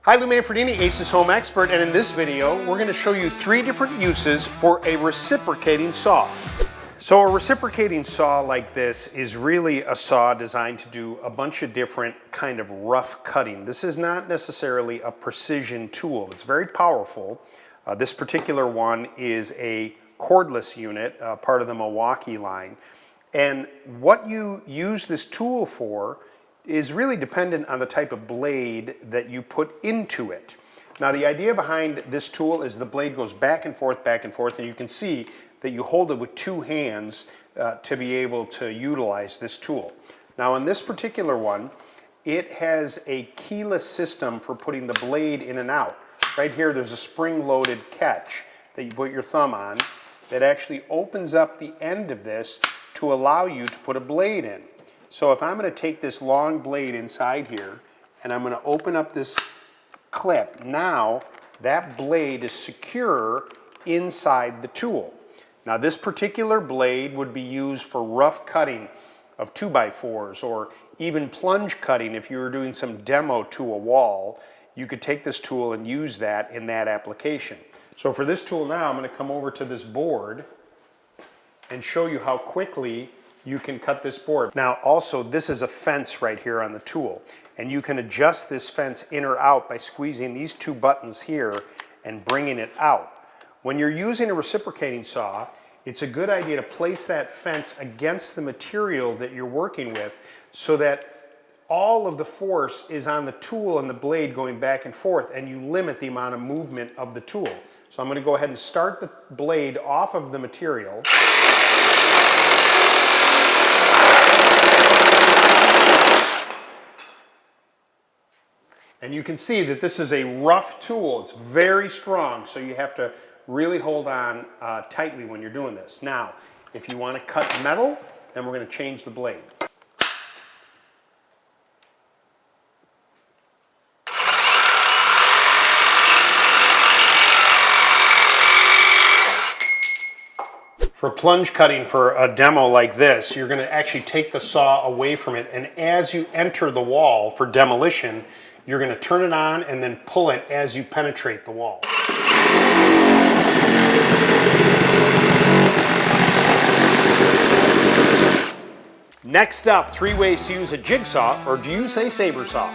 Hi, Lou Manfredini, Ace's Home Expert, and in this video, we're going to show you 3 different uses for a reciprocating saw. So a reciprocating saw like this is really a saw designed to do a bunch of different kind of rough cutting. This is not necessarily a precision tool. It's very powerful. This particular one is a cordless unit, part of the Milwaukee line. And what you use this tool for is really dependent on the type of blade that you put into it. Now, the idea behind this tool is the blade goes back and forth, and you can see that you hold it with 2 hands to be able to utilize this tool. Now, on this particular one, it has a keyless system for putting the blade in and out. Right here, there's a spring-loaded catch that you put your thumb on that actually opens up the end of this to allow you to put a blade in. So if I'm going to take this long blade inside here and I'm going to open up this clip, now that blade is secure inside the tool. Now this particular blade would be used for rough cutting of 2x4s or even plunge cutting. If you were doing some demo to a wall, you could take this tool and use that in that application. So for this tool now, I'm going to come over to this board and show you how quickly you can cut this board. Now also, this is a fence right here on the tool, and you can adjust this fence in or out by squeezing these 2 buttons here and bringing it out. When you're using a reciprocating saw, it's a good idea to place that fence against the material that you're working with so that all of the force is on the tool and the blade going back and forth, and you limit the amount of movement of the tool. So I'm going to go ahead and start the blade off of the material. And you can see that this is a rough tool. It's very strong, so you have to really hold on tightly when you're doing this. Now, if you want to cut metal, then we're going to change the blade. For plunge cutting for a demo like this, you're going to actually take the saw away from it, and as you enter the wall for demolition, you're going to turn it on and then pull it as you penetrate the wall. Next up, 3 ways to use a jigsaw, or do you say saber saw?